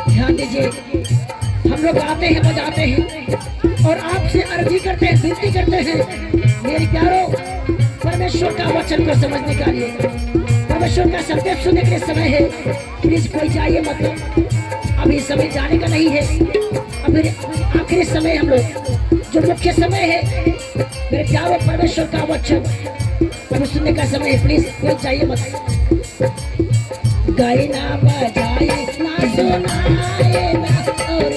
ध्यान दीजिए, हम लोग आते हैं बजाते हैं और आपसे अर्जी करते हैं, विनती करते हैं, मेरे प्यारो परमेश्वर का वचन को समझने का लिए, परमेश्वर का संदेश सुनने के लिए समय है। प्लीज कोई जाइए मत, अभी समय जाने का नहीं है, अभी आखिरी समय हम लोग, जो मुख्य समय है मेरे प्यारो परमेश्वर का वचन अभी सुनने का समय है। प्लीज कोई जाइए मत। गाई ना बजाए ना सुनाए ना और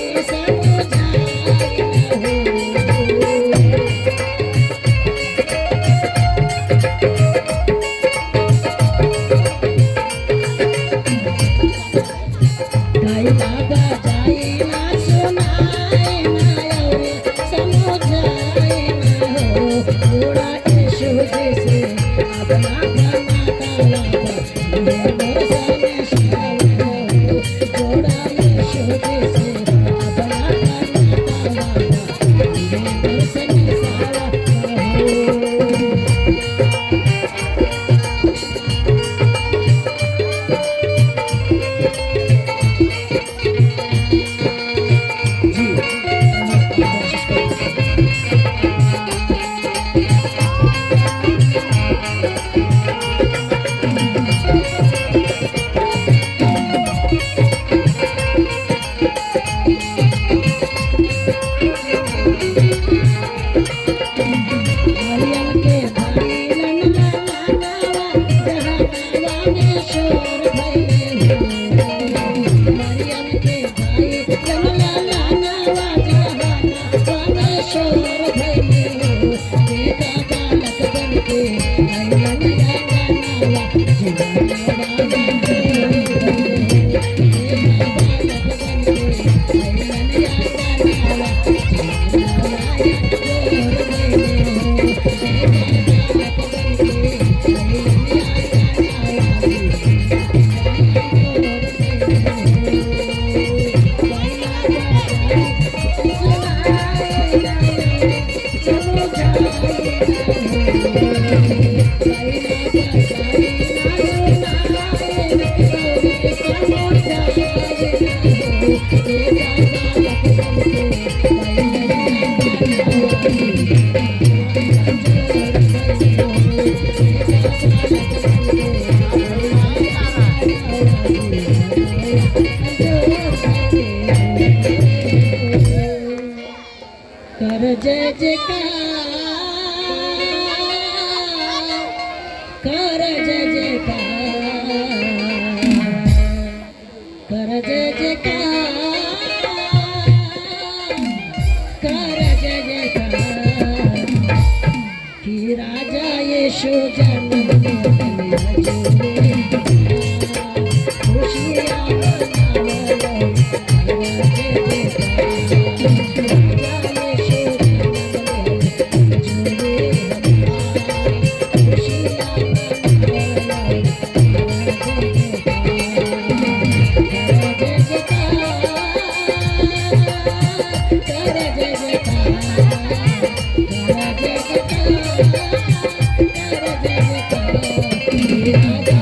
कर जय जयकार, कर जय जयकार, कर जय जयकार, कर जय जयकार, कि राजा यीशु जन्म Thank you.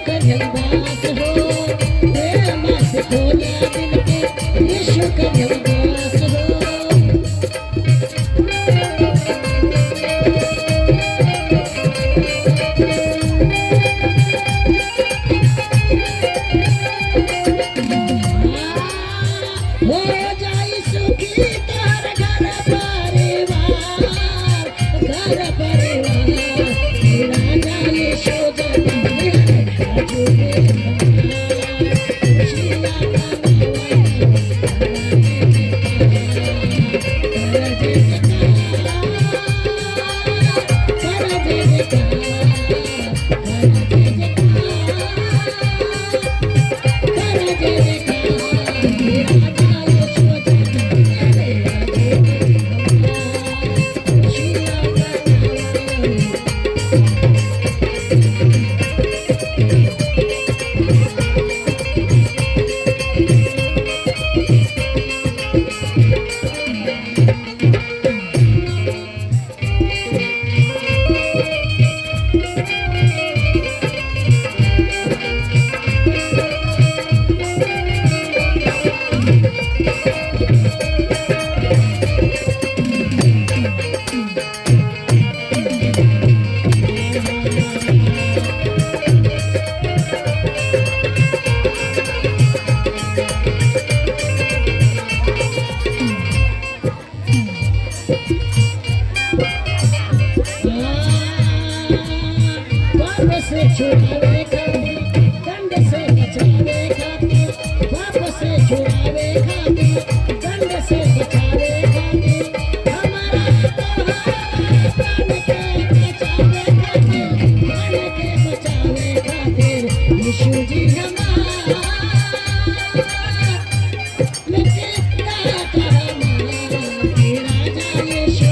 का निवास हो, प्रेम से खोला दिल के यीशु का निवास हो। हो जाई सुखी तार घर परिवार, घर परिवार, राजा यीशु से छुड़ावे खातिर, दंड से बचावे खातिर, पाप से छुड़ावे खातिर, दंड से बचावे खातिर, हमारा प्राण के बचावे खातिर, प्राण के बचावे खातिर, यीशु जी हमारा राजा यीशु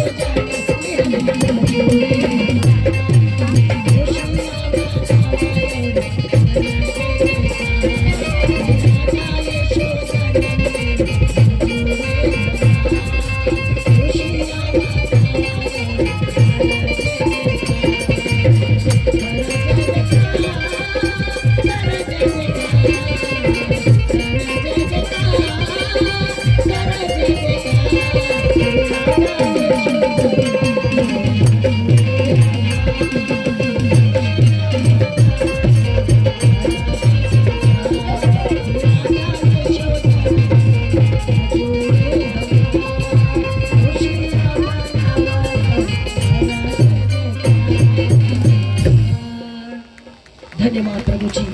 धन्यवाद प्रभु जी।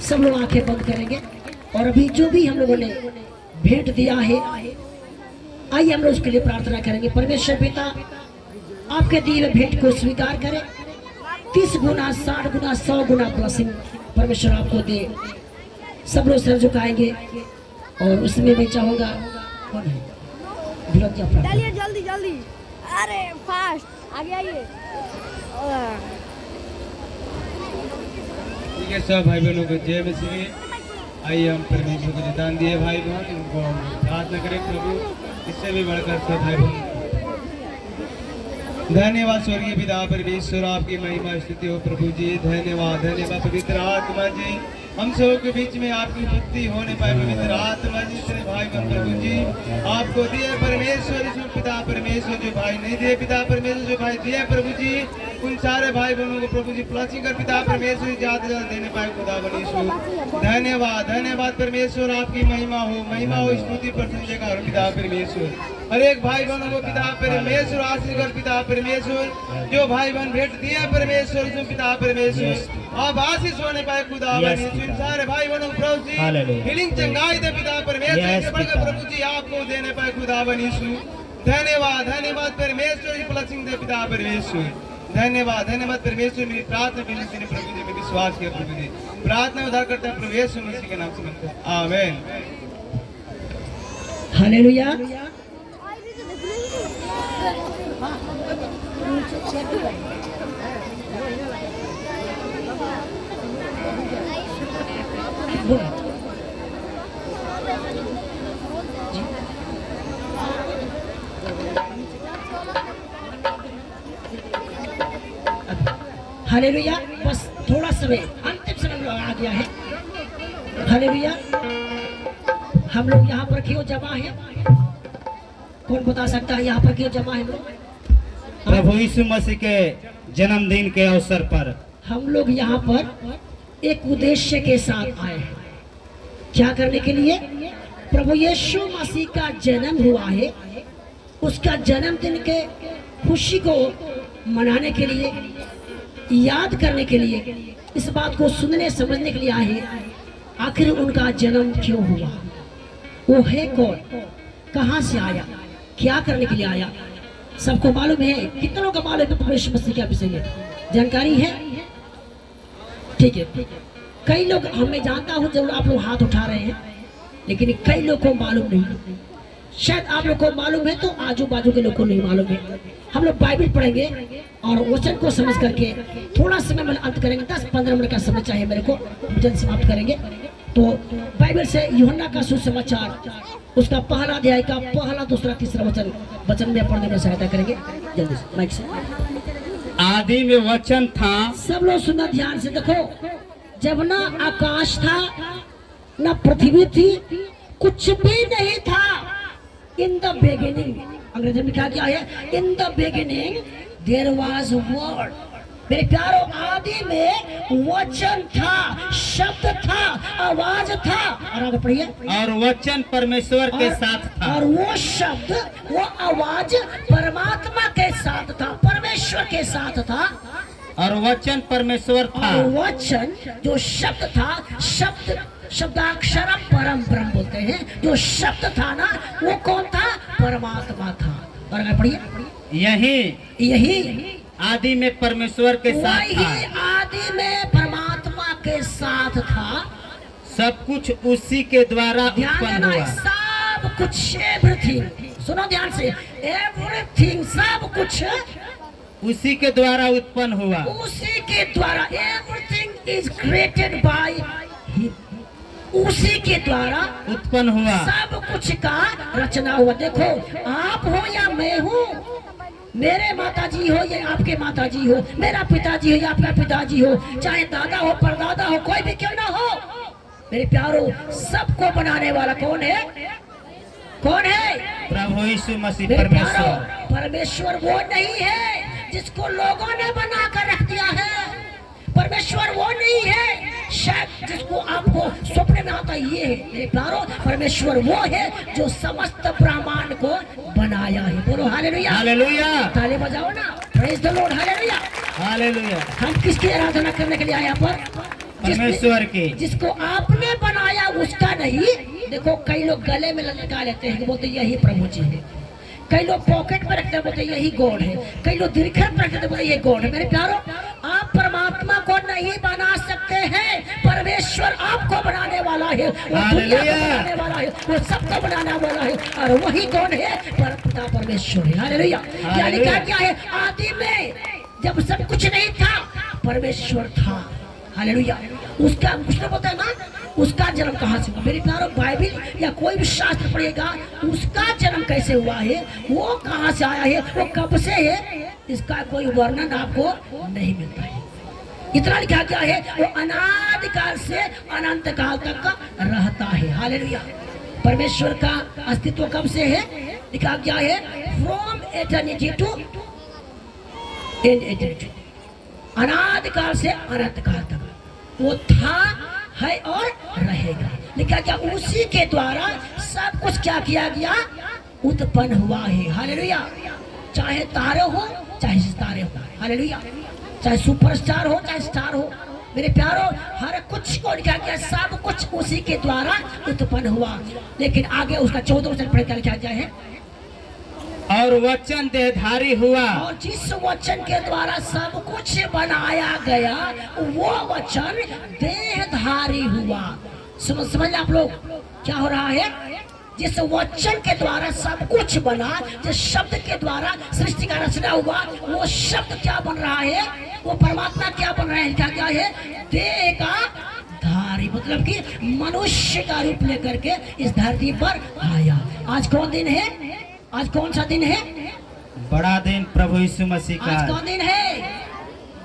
सब लोग आंखें बंद करेंगे और अभी जो भी हम लोगों ने भेंट दिया है, आइए हम लोग उसके लिए प्रार्थना करेंगे। परमेश्वर पिता आपके दिए हुए भेंट को स्वीकार करें, 30 गुना 60 गुना 100 गुना ब्लेसिंग परमेश्वर आपको दे। सब लोग सर झुकाएंगे और उसमें मैं चाहूंगा कौन है चलिए जल्दी जल्दी, अरे फास्ट आगे आइए। ठीक है, सब भाई बहनों को जय मसीह। आइए हम परमेश्वर को जितान दिए भाई बहन, उनको हम प्रार्थना करें प्रभु, इससे भी बढ़कर सब भाई बहन। धन्यवाद स्वर्गीय पिता परमेश्वर, आपकी महिमा स्तुति हो प्रभु जी। धन्यवाद धन्यवाद पवित्र आत्मा जी, हम सब के बीच में आपकी उपस्थिति होने पाए पवित्र आत्मा जी। तेरे भाई बहन प्रभु जी आपको दिए परमेश्वर, इसमें पिता परमेश्वर जो भाई नहीं दिए पिता परमेश्वर, जो भाई दिए प्रभु जी, उन सारे भाई बहनों को प्रभु जी प्लसिंग कर पिता परमेश्वर ज्यादा ज्यादा देने पाए खुदा बनीश्वर। धन्यवाद धन्यवाद परमेश्वर, आपकी महिमा हो स्तुति प्रशंसा हो पिता परमेश्वर। हर एक भाई बहनों को पिता परमेश्वर आशीष कर पिता परमेश्वर, जो भाई बहन भेंट दिया परमेश्वर उसमें पिता परमेश्वर आप आशीष होने पाए खुदा बनीश्वर। सारे भाई बहनों प्रभु जी हीलिंग चंगाई दे पिता परमेश्वर, प्रभु जी आपको देने पाए खुदा बनीश्वर। धन्यवाद धन्यवाद परमेश्वर जी ब्लेसिंग दे पिता परमेश्वर। धन्यवाद धन्यवाद परमेश्वर, मेरी प्रार्थना विनती ने प्रभु जी में विश्वास किया प्रभु जी, प्रार्थना उद्धार करता है प्रभु यीशु मसीह के नाम से मांगते हैं, आमीन। हालेलुया। हालेलुया। बस थोड़ा समय, अंतिम समय किया है। हालेलुया। हम लोग यहाँ पर क्यों जमा है? कौन बता सकता है यहाँ पर क्यों जमा है हम लोग? प्रभु यीशु मसीह के जन्मदिन के अवसर पर हम लोग यहाँ पर एक उद्देश्य के साथ आए हैं। क्या करने के लिए? प्रभु यीशु मसीह का जन्म हुआ है, उसका जन्मदिन के खुशी को मनाने के लिए, याद करने के लिए, इस बात को सुनने समझने के लिए आए हैं। आखिर उनका जन्म क्यों हुआ, वो है कौन, कहाँ से आया, क्या करने के लिए आया, सबको मालूम है? कितनों को मालूम है प्रभु यीशु मसीह के विषय में जानकारी है? ठीक है। कई लोग, हमें जानता हूँ जब आप लोग हाथ उठा रहे हैं, लेकिन कई लोग को मालूम नहीं। शायद आप लोग को मालूम है तो आजू बाजू के लोग को नहीं मालूम है। हम लोग बाइबल पढ़ेंगे और वचन को समझ करके थोड़ा समय में अंत करेंगे। 10-15 मिनट का समय चाहिए मेरे को, जल्द समाप्त करेंगे। तो बाइबल से यूहन्ना का सुसमाचार, उसका पहला अध्याय का पहला, दूसरा, तीसरा वचन में पढ़ने में सहायता करेंगे। जल्दी से माइक से। आदि में वचन था। सब लोग सुनना ध्यान से। देखो, जब ना आकाश था ना पृथ्वी थी, कुछ भी नहीं था। इन द बिगिनिंग, अंग्रेजी में लिखा क्या है? In the beginning there was word. मेरे प्यारों, आदि में वचन था, शब्द था, आवाज था। और आगे पढ़िए। और वचन परमेश्वर के साथ था। और वो शब्द, वो आवाज परमात्मा के साथ था, परमेश्वर के साथ था। और वचन परमेश्वर था। और वचन जो शब्द था, शब्दाक्षरम परम ब्रह्म बोलते हैं। जो शब्द था ना, वो कौन था? परमात्मा था। और आगे पढ़िए। यही आदि में परमेश्वर के साथ था। वही आदि में परमात्मा के साथ था। सब कुछ उसी के द्वारा ध्यान उत्पन्न देना, हुआ। सब कुछ, एवरीथिंग, सुनो ध्यान से, एवरीथिंग, सब कुछ उसी के द्वारा उत्पन्न हुआ। उसी के द्वारा। Everything is created by him. उसी के द्वारा उत्पन्न हुआ। सब कुछ का रचना हुआ। देखो, आप हो या मैं हूँ, मेरे माताजी हो या आपके माताजी हो, मेरा पिताजी हो या आपका पिताजी हो, चाहे दादा हो, परदादा हो, कोई भी क्यों ना हो, मेरे प्यारों, सबको बनाने वाला कौन है? कौन है? प्रभु यीशु मसीह मेरे परमेश्वर। प्यारों, परमेश्वर वो नहीं है जिसको लोगों ने बना कर रख दिया है। परमेश्वर वो नहीं है शायद जिसको आपको सपने में आता ये है। मेरे प्यारों, परमेश्वर वो है जो समस्त ब्रह्मांड को बनाया है। बोलो हालेलुया। हालेलुया। ताली बजाओ ना, praise the Lord. Hallelujah. Hallelujah. हम किसकी आराधना करने के लिए आए यहाँ पर? परमेश्वर की। जिसको आपने बनाया उसका नहीं। देखो, कई लोग गले में लटका लेते हैं, बोलते यही प्रभु जी है। कई लोग पॉकेट में रखते हैं, बोलते यही गॉड है। कई लोग दीर्घत में रखते हैं, बोलते ये गॉड है। मेरे प्यारों, आप परमात्मा को नहीं बना सकते हैं। परमेश्वर आपको बनाने वाला है, वो दुनिया को बनाने वाला है, वो सबको बनाने वाला है। और वही कौन है? पिता परमेश्वर है। हालेलुया। यानी क्या है? आदि में जब सब कुछ नहीं था, परमेश्वर था। हालेलुया। उसका, उसने बताया ना, उसका जन्म कहाँ से हुआ? मेरे प्यारों, बाइबल या कोई भी शास्त्र पढ़ेगा, उसका जन्म कैसे हुआ है, वो कहाँ से आया है, वो कब से है, इसका कोई वर्णन आपको नहीं मिलता है। इतना लिखा क्या है? वो अनादि काल से अनंत काल तक का रहता है। हालेलुया। परमेश्वर का अस्तित्व कब से है? लिखा क्या है? From eternity to in eternity. अनादि काल से अनंत काल तक वो था, है और रहेगा। लिखा क्या? उसी के द्वारा सब कुछ क्या किया गया? उत्पन्न हुआ है। हालेलुया। चाहे तारे हो, चाहे सितारे हो, हालेलुया, चाहे सुपरस्टार हो, चाहे स्टार हो, मेरे प्यारों, हर कुछ को लिखा गया, सब कुछ उसी के द्वारा उत्पन्न हुआ। लेकिन आगे उसका 14 वचन पढ़ कर लिखा गया है, और वचन देहधारी हुआ। और जिस वचन के द्वारा सब कुछ बनाया गया, वो वचन देहधारी हुआ। समझ आप लोग क्या हो रहा है? जिस वचन के द्वारा सब कुछ बना, जिस शब्द के द्वारा सृष्टि का रचना हुआ, वो शब्द क्या बन रहा है? वो परमात्मा क्या बन रहा है? क्या क्या है? देह का धारी, मतलब कि मनुष्य का रूप लेकर के इस धरती पर आया। आज कौन दिन है? आज कौन सा दिन है? बड़ा दिन प्रभु यीशु मसीह का। आज कौन दिन है?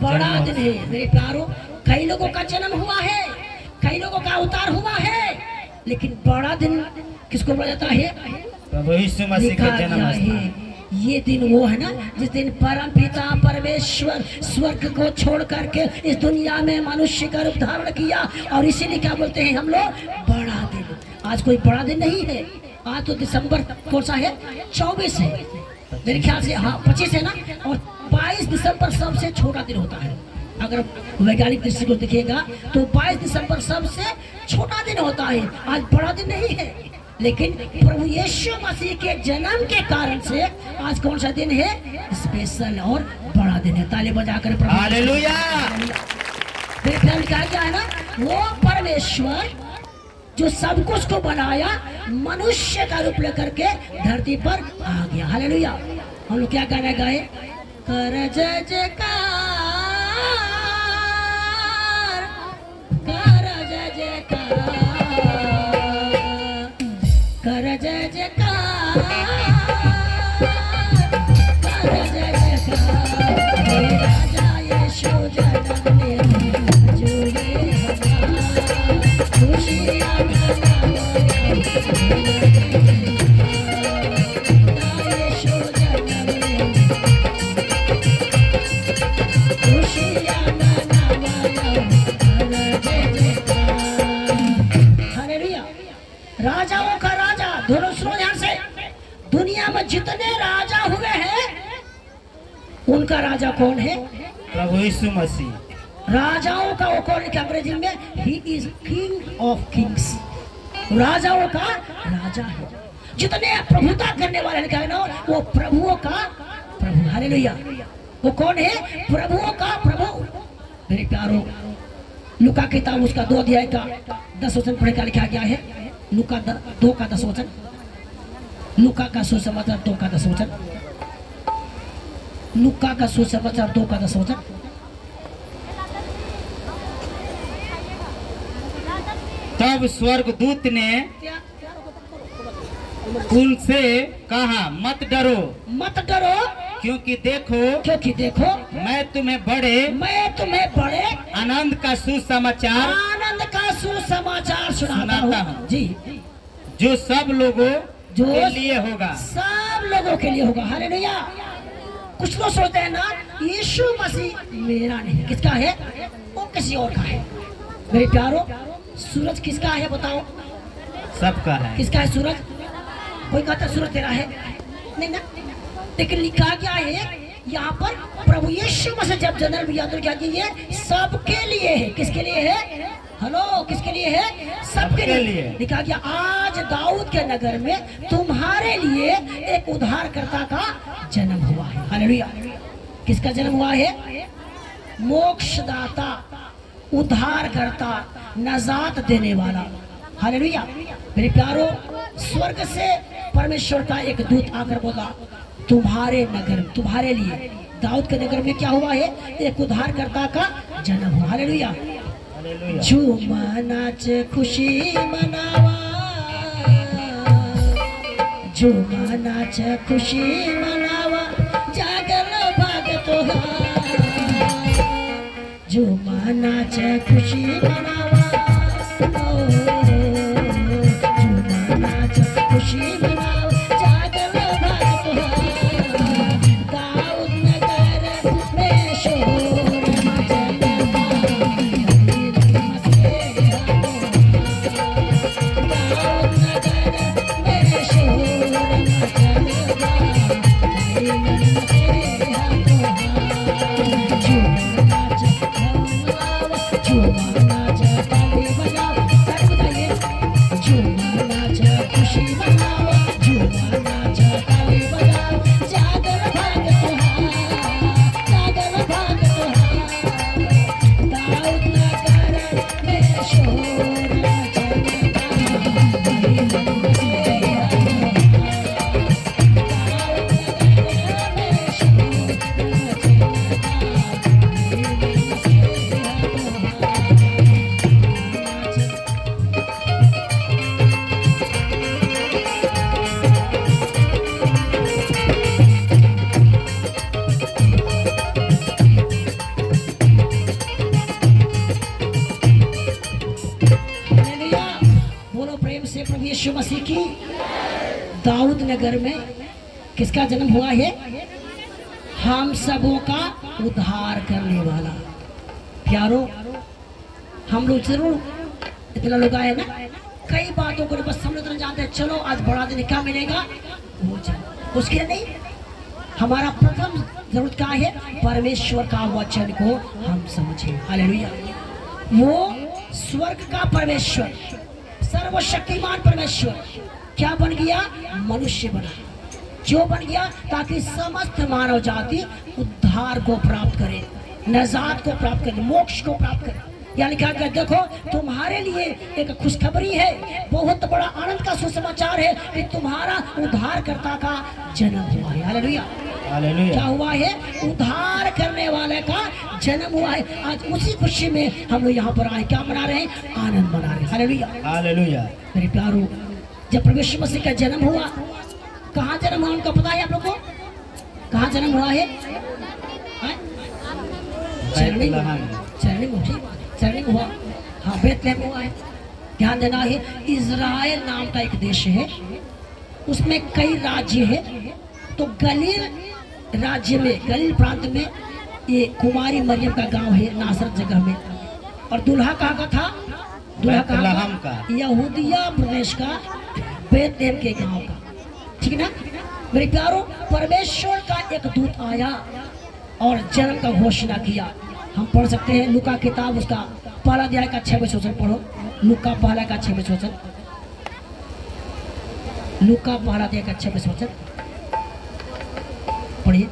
बड़ा दिन है। मेरे प्यारों, कई लोगों का जन्म हुआ है, कई लोगों का अवतार हुआ है, लेकिन बड़ा दिन किसको बोला जाता है? प्रभु यीशु मसीह लिखा के जन्म गया स्थान। है ये दिन वो है ना जिस दिन परम पिता परमेश्वर स्वर्ग को छोड़ करके इस दुनिया में मनुष्य का रूप धारण किया, और इसीलिए क्या बोलते हैं हम लोग? बड़ा दिन। आज कोई बड़ा दिन नहीं है। आज तो दिसंबर कौन सा है? 24 है मेरे ख्याल से, हाँ 25 है ना। और 22 दिसंबर सबसे छोटा दिन होता है। अगर वैज्ञानिक दृष्टि को देखिएगा तो 22 दिसंबर सबसे छोटा दिन होता है। आज बड़ा दिन नहीं है, लेकिन प्रभु यीशु मसीह के जन्म के कारण से आज कौन सा दिन है? स्पेशल और बड़ा दिन है। ताली बजाकर प्रभु हालेलुया। देखने में क्या क्या है ना, वो परमेश्वर जो सब कुछ को बनाया मनुष्य का रूप लेकर के धरती पर आ गया। हालेलुया। हम लोग क्या गाना गाए? कर जय जयकार, कर जय जयकार, कर जय जयकार, कर जय जयकार। हे राजा यीशु जन्म ले जुड़े हमारा, खुशियाँ मनाओ। यीशु जन्म ले खुशियाँ मनाओ, कर जय जयकार। हालेलुया। राजाओं का राजा, दोनों सुनो ध्यान से, दुनिया में जितने राजा हुए हैं उनका राजा कौन है? प्रभु यीशु मसीह। राजाओं का वो कौन है? अंग्रेजी में he is king of Kings. राजाओं का राजा है। जितने प्रभुता करने वाले लिखा है ना, वो प्रभुओं का प्रभु। हालेलुया। वो कौन है? प्रभुओं का प्रभु। मेरे प्यारो, लूका किताब उसका 2 अध्याय का 10 वचन पढ़े का लिखा गया है। लूका 2 का 10 वचन, लूका का सुसमाचार 2 का 10 वचन, लूका का सुसमाचार 2 का 10 वचन। तब स्वर्गदूत ने उनसे कहा, मत डरो, मत डरो, क्योंकि देखो मैं तुम्हें बड़े आनंद का सुसमाचार सुनाता हूँ जी, जो सब लोगों जो के लिए होगा। सब लोगों के लिए होगा। हालेलुया। कुछ लोग सोचते हैं ना यीशु मसीह मेरा नहीं, किसका है? वो किसी और का है। मेरे प्यारो, सूरज किसका है बताओ? सबका है। किसका है सूरज? कोई कहता सूरज तेरा है, नहीं ना। लेकिन लिखा क्या है यहाँ पर? प्रभु यीशु मसीह जब जन्म लिया तो क्या किए? सबके लिए है। किसके लिए है? हेलो, किसके लिए है? सबके लिए। लिखा गया आज दाऊद के नगर में तुम्हारे लिए एक उद्धारकर्ता का जन्म हुआ है। हालेलुया। किसका जन्म हुआ है? मोक्षदाता, उद्धारकर्ता, नजात देने वाला। हालेलुया। मेरे प्यारो, स्वर्ग से परमेश्वर का एक दूत आकर बोला तुम्हारे नगर, तुम्हारे लिए दाऊद के नगर में क्या हुआ है? एक उद्धारकर्ता का जन्म हुआ। हालेलुया। झूमा नाच खुशी मनावा, झूमा नाच खुशी मनावा, जागल भगत झूमा नाच खुशी मनावा, झूमा नाच खुशी मनावा, जागल भगत दाऊद नगर में शोर मचलता, दाऊद नगर में शोर मचलता, झूमा नाच ताली बजाओ, सब बताइए। झूमा नाच खुशी मनाओ, प्रभु यीशु मसीह की। दाऊद नगर में किसका जन्म हुआ है? हम सबों का उद्धार करने वाला। प्यारो, हम लोग जरूर इतना लोग आए ना, कई बातों को बस हम लोग इतना जानते हैं, चलो आज बड़ा दिन क्या मिलेगा वो चलो, उसके नहीं। हमारा प्रथम जरूरत क्या है? परमेश्वर का वचन को हम समझें। हालेलुया। वो स्वर्ग का परमेश्वर, सर्वशक्तिमान परमेश्वर क्या बन गया? मनुष्य बना। क्यों बन गया? ताकि समस्त मानव जाति उद्धार को प्राप्त करे, नजात को प्राप्त करे, मोक्ष को प्राप्त करे। यानी क्या कहते, देखो तुम्हारे लिए एक खुशखबरी है, बहुत बड़ा आनंद का सुसमाचार है कि तुम्हारा उद्धारकर्ता का जन्म हुआ है। हालेलुया। हालेलुया। क्या हुआ है? उद्धार करने वाले का जन्म हुआ है। आज उसी खुशी में हम लोग यहाँ पर आए, क्या मना रहे हैं? आनंद मना रहे हैं। हालेलुया। हालेलुया। मेरे प्यारो, जब प्रभु यीशु मसीह का जन्म हुआ, कहाँ जन्म हुआ उनका पता है आप लोग को? कहाँ जन्म हुआ है? चरणी हुआ, हाँ बेतलेहम हुआ है। ध्यान देना है, इज़राइल नाम का एक देश है, उसमें कई राज्य है। तो गलील राज्य में, गलील प्रांत में ये कुमारी मरियम का गांव है, नासरत जगह में। और दूल्हा कहाँ का था? दूल्हा कहाँ का? यहूदिया प्रदेश का बेतलेहम के गांव का। ठीक ना मेरे प्यारो? परमेश्वर का एक दूत आया और जन्म का घोषणा किया। हम पढ़ सकते हैं लूका किताब, उसका पहला अध्याय का 6वें वचन पढ़ो। लूका पहला का 6वें वचन, लूका पहला अध्याय का 6वें वचन पढ़िए।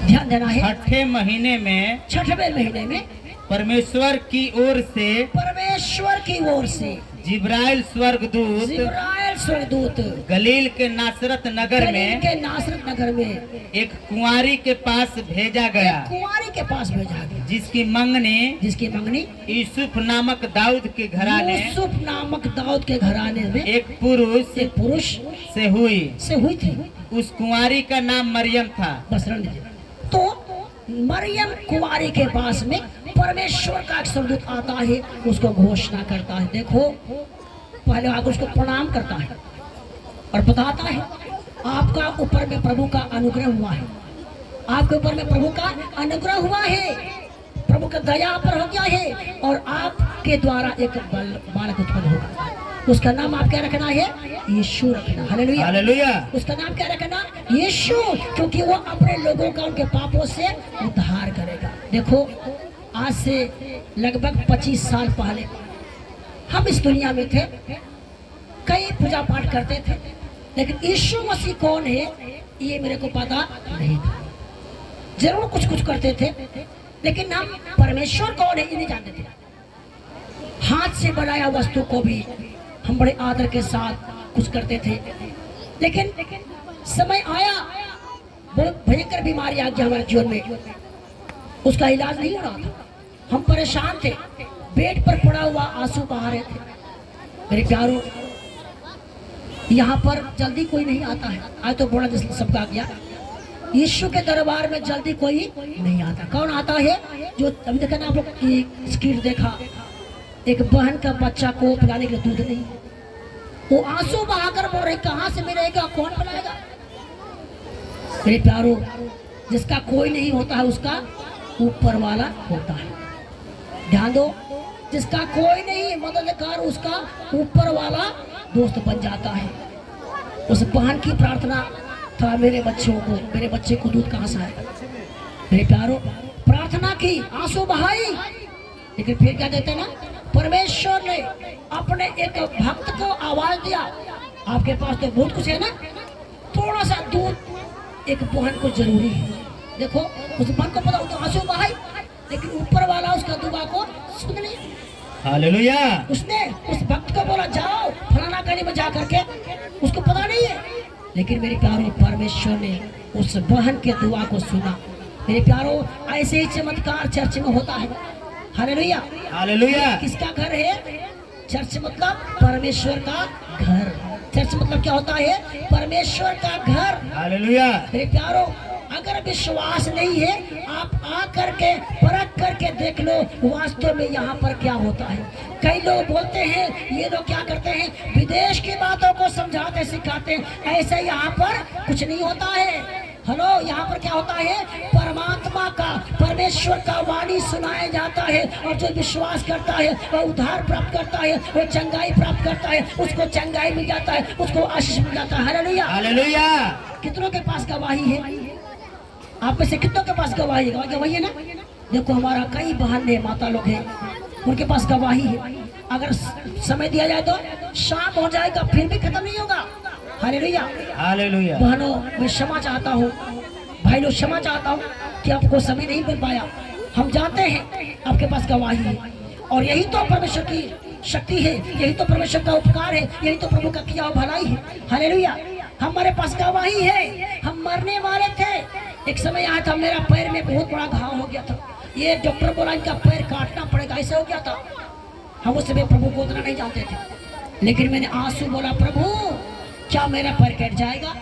ध्यान देना है, छठे महीने में, 6वें महीने में परमेश्वर की ओर से, परमेश्वर की ओर से जिब्राइल स्वर्गदूत गलील के नासरत नगर में, के नासरत नगर में एक कुंवारी के पास भेजा गया, कुंवारी के पास भेजा गया, जिसकी मंगनी यूसुफ नामक दाऊद के घराने में एक पुरुष से हुई थी। उस कुंवारी का नाम मरियम था। बस रहने दीजिए। तो मरियम कुंवारी के पास में परमेश्वर का एक स्वर्गदूत आता है, उसको घोषणा करता है। देखो, पहले आकर उसको प्रणाम करता है और बताता है आपका ऊपर में प्रभु का अनुग्रह हुआ है, आपके ऊपर में प्रभु का अनुग्रह हुआ है, प्रभु का दया पर हो गया है, और आपके द्वारा एक बालक उत्पन्न होगा। उसका नाम आप क्या रखना है? यीशु रखना। हालेलुया। हालेलुया। उसका नाम क्या रखना? यीशु, क्योंकि वो अपने लोगों का उनके पापों से उद्धार करेगा। देखो, आज से लगभग 25 साल पहले हम इस दुनिया में थे, कई पूजा पाठ करते थे, लेकिन यीशु मसीह कौन है ये मेरे को पता नहीं था। जरूर कुछ करते थे, लेकिन हम परमेश्वर कौन है ये नहीं जानते थे। हाथ से बनाया वस्तु को भी हम बड़े आदर के साथ कुछ करते थे, लेकिन समय आया, बहुत भयंकर बीमारी आ गई हमारे जीवन में, उसका इलाज नहीं हो रहा था। हम परेशान थे, बेड पर पड़ा हुआ आंसू बहा रहे थे। मेरे प्यारों, यहाँ पर जल्दी कोई नहीं आता है। आज तो बड़ा सबका गया, यीशु के दरबार में जल्दी कोई नहीं आता। कौन आता है? जो अभी देखा ना आप लोग स्किट देखा, एक बहन का बच्चा को पिलाने के लिए दूध नहीं, वो आंसू बहाकर बोल रहे कहाँ से मिलेगा, कौन पिलाएगा? मेरे प्यारों, जिसका कोई नहीं होता है उसका ऊपर वाला होता है। ध्यान दो, जिसका कोई नहीं मददगार उसका ऊपर वाला दोस्त बन जाता है। उस बहन की प्रार्थना था, मेरे बच्चे को दूध कहाँ से आएगा? मेरे प्यारों, प्रार्थना की, आंसू बहाई, लेकिन फिर क्या देते ना, परमेश्वर ने अपने एक भक्त को आवाज दिया। आपके पास तो बहुत कुछ है ना, थोड़ा सा दूध एक बहन को जरूरी है। देखो, उस बहन को पता, तो आंसू बहाई, लेकिन ऊपर वाला उसका दुआ को सुन लिया। हालेलुया। उसने उस भक्त को बोला जाओ फलाना गली में जा करके, उसको पता नहीं है, लेकिन मेरे प्यारों, परमेश्वर ने उस बहन के दुआ को सुना। मेरे प्यारों, ऐसे ही चमत्कार चर्च में होता है। हालेलुया। हालेलुया। किसका घर है? चर्च मतलब परमेश्वर का घर। चर्च मतलब क्या होता है? परमेश्वर का घर। हालेलुया। मेरे प्यारों, अगर विश्वास नहीं है, आप आ करके परख करके देख लो वास्तव में यहाँ पर क्या होता है। कई लोग बोलते हैं, ये लोग क्या करते हैं, विदेश की बातों को समझाते सिखाते हैं, ऐसे यहाँ पर कुछ नहीं होता है। हेलो, यहाँ पर क्या होता है, परमात्मा का, परमेश्वर का वाणी सुनाया जाता है और जो विश्वास करता है वह उद्धार प्राप्त करता है, वो चंगाई प्राप्त करता है, उसको चंगाई मिल जाता है, उसको आशीष मिल जाता है। Hallelujah, hallelujah. कितनों के पास गवाही है? आप में से कितनों के पास गवाही है? गवाही है ना? देखो हमारा कई बहन है, माता लोग हैं, उनके पास गवाही है। अगर समय दिया जाए तो शाम हो जाएगा फिर भी खत्म नहीं होगा। Hallelujah, hallelujah. बहनों मैं क्षमा चाहता हूँ, भाई लोग क्षमा चाहता हूँ कि आपको समय नहीं मिल पाया। हम जानते हैं आपके पास गवाही है और यही तो परमेश्वर की शक्ति है, यही तो परमेश्वर का उपकार है, यही तो प्रभु का किया भलाई है। हालेलुया, हमारे पास गवाही है। हम मरने वाले थे, एक समय आया था मेरा पैर में बहुत बड़ा घाव हो गया था, ये डॉक्टर बोला इनका पैर काटना पड़ेगा, ऐसे हो गया था। हम उस समय प्रभु को उतना नहीं जानते थे, लेकिन मैंने आंसू बोला, प्रभु क्या मेरा पैर कट जाएगा?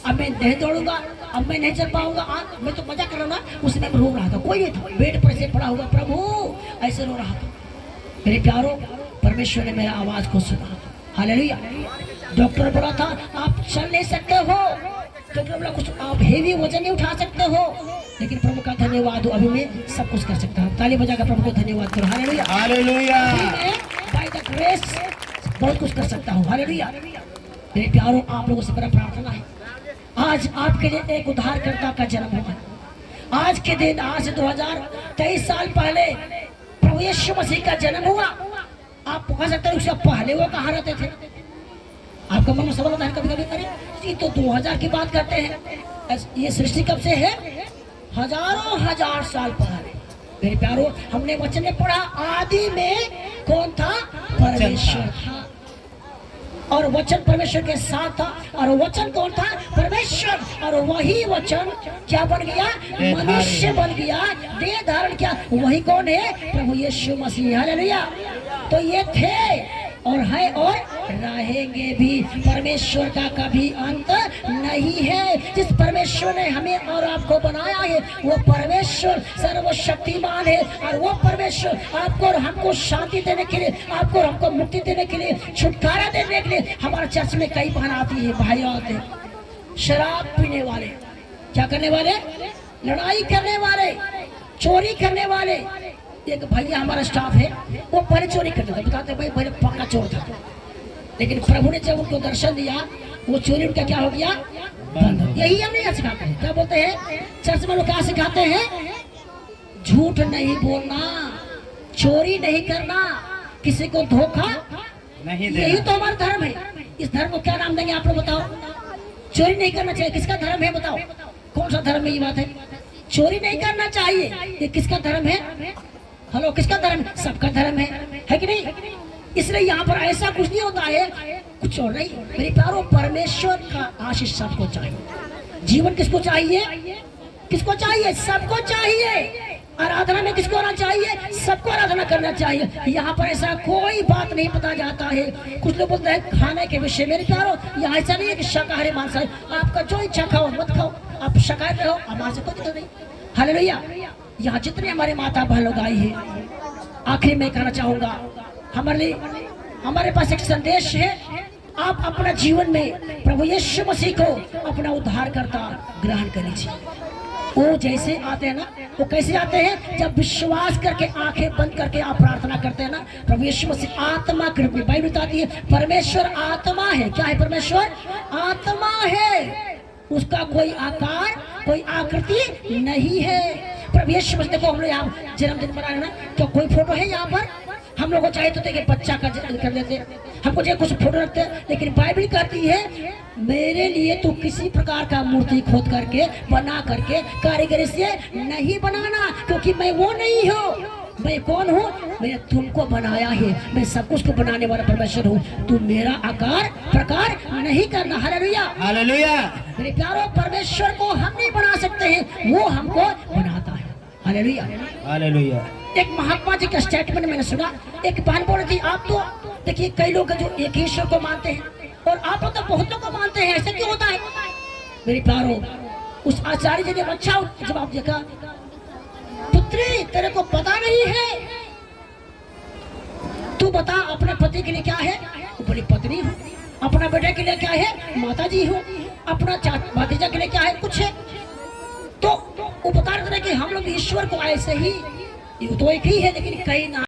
अब मैं नहीं दौड़ूंगा, अब मैं नहीं चल पाऊंगा। मैं तो मजा कर रहा हूँ ना, उसमें रो रहा था, कोई नहीं था, बेड पर से पड़ा हुआ, प्रभु ऐसे रो रहा था। मेरे प्यारो, परमेश्वर ने मेरा आवाज को सुना। हालेलुया। डॉक्टर बोला था आप चल नहीं सकते हो, डॉक्टर बोला कुछ आप हेवी वजन नहीं उठा सकते हो, लेकिन प्रभु का धन्यवाद हो, अभी मैं सब कुछ कर सकता हूँ। ताली बजाकर प्रभु को धन्यवाद करो। Hallelujah, hallelujah. By the grace बहुत कुछ कर सकता हूँ। हालेलुया। मेरे प्यारों, आप लोगों से मेरा प्रार्थना है, आज आपके लिए एक उद्धारकर्ता का जन्म हुआ। आज के दिन, आज 2023 साल पहले प्रभु यीशु मसीह का जन्म हुआ। आप कह सकते हैं उससे पहले वो कहाँ रहते थे? आपका मन में सवाल होता है कभी कभी, अरे ये तो 2000 की बात करते हैं, ये सृष्टि कब से है? हजारों हजार साल पहले। मेरे प्यारों, हमने वचन में पढ़ा, आदि में कौन था? परमेश्वर था, और वचन परमेश्वर के साथ था, और वचन कौन था? परमेश्वर। और वही वचन क्या बन गया? मनुष्य बन गया, देह धारण किया। वही कौन है? प्रभु यीशु मसीह। हालेलुया। तो ये थे और है और रहेंगे भी। परमेश्वर का कभी अंत नहीं है। जिस परमेश्वर ने हमें और आपको बनाया है वो परमेश्वर सर्वशक्तिमान है, और वो परमेश्वर आपको और हमको शांति देने के लिए, आपको और हमको मुक्ति देने के लिए, छुटकारा देने के लिए, हमारे चर्च में कई बहन आती है, भाई आते हैं, शराब पीने वाले, क्या करने वाले? लड़ाई करने वाले, चोरी करने वाले। एक भैया हमारा स्टाफ है, वो पहले चोरी करते थे, बताते भाई पहले पक्का चोर था, लेकिन प्रभु ने जब उनको दर्शन दिया, वो चोरी उनका क्या हो गया? बंद। यही हम नहीं सिखाते हैं। क्या बोलते हैं चर्च में लोग? क्या सिखाते हैं? झूठ नहीं बोलना, चोरी नहीं करना, किसी को धोखा नहीं देना। यही तो हमारा धर्म है। इस धर्म को क्या नाम देंगे आप लोग बताओ? चोरी नहीं करना चाहिए, किसका धर्म है बताओ? कौन सा धर्म में ये बात है? चोरी नहीं करना चाहिए, ये किसका धर्म है? हेलो, किसका धर्म? सबका धर्म है कि नहीं? इसलिए यहाँ पर ऐसा कुछ नहीं होता है, कुछ और नहीं। मेरे प्यारों, परमेश्वर का आशीष सबको चाहिए। जीवन किसको चाहिए? किसको चाहिए? सबको चाहिए। आराधना में किसको आना चाहिए? सबको आराधना करना चाहिए। यहाँ पर ऐसा कोई बात नहीं पता जाता है। कुछ लोग बोलते हैं खाने के विषय। मेरे प्यारों, यहाँ ऐसा नहीं है कि शाकाहारी मांसाहारी, आपका जो इच्छा खाओ मत खाओ, आप शाकाहारी रहो, हमारे से कोई दिक्कत नहीं। हालेलुया। यहाँ जितने हमारे माता बहन लोग आई है, आखिर में कहना चाहूंगा, हमारे पास एक संदेश है। आप अपना जीवन में प्रभु यीशु मसीह को अपना उद्धारकर्ता ग्रहण कर लीजिए। वो जैसे आते हैं ना, वो कैसे आते हैं? जब विश्वास करके, आंखें बंद करके आप प्रार्थना करते हैं ना। प्रभु यीशु मसीह आत्मा के रूप में, बाइबल बताती है परमेश्वर आत्मा है। क्या है? परमेश्वर आत्मा है, उसका कोई आकार, कोई आकृति नहीं है। प्रभु यीशु मसीह, देखो हम लोग यहाँ जन्मदिन मना रहे ना, क्या कोई फोटो है यहाँ पर? हम लोग को चाहिए तो देखिए बच्चा का कर देते, हमको चाहिए कुछ फोटो रखते, लेकिन बाइबल कहती है मेरे लिए तो किसी प्रकार का मूर्ति खोद करके, बना करके, कारीगरी से नहीं बनाना, क्योंकि मैं वो नहीं हूँ। मैं कौन हूँ? मैंने तुमको बनाया है, मैं सब कुछ को बनाने वाला परमेश्वर हूँ। तुम मेरा आकार प्रकार नहीं करना। Hallelujah, hallelujah. मेरे प्यारों, परमेश्वर को हम नहीं बना सकते हैं, वो हमको बनाता है। Hallelujah, hallelujah. एक महात्मा जी का स्टेटमेंट मैंने सुना, एक बहन बोल रही थी, आप तो देखिए कई लोग जो एक ईश्वर को मानते हैं और आप लोग तो बहुतों को मानते हैं, ऐसे क्यों होता है? मेरे प्यारों, उस आचार्य जी ने अच्छा जवाब देखा, पुत्री तेरे को पता नहीं है? तू बता अपने पति के लिए क्या है? बड़ी पत्नी हूँ। अपना बेटे के लिए क्या है? माता जी हूँ। अपना भतीजा के लिए क्या है? कुछ है। तो वो बता रहे थे कि हम लोग ईश्वर को ऐसे ही, ये तो एक ही है लेकिन कई नाम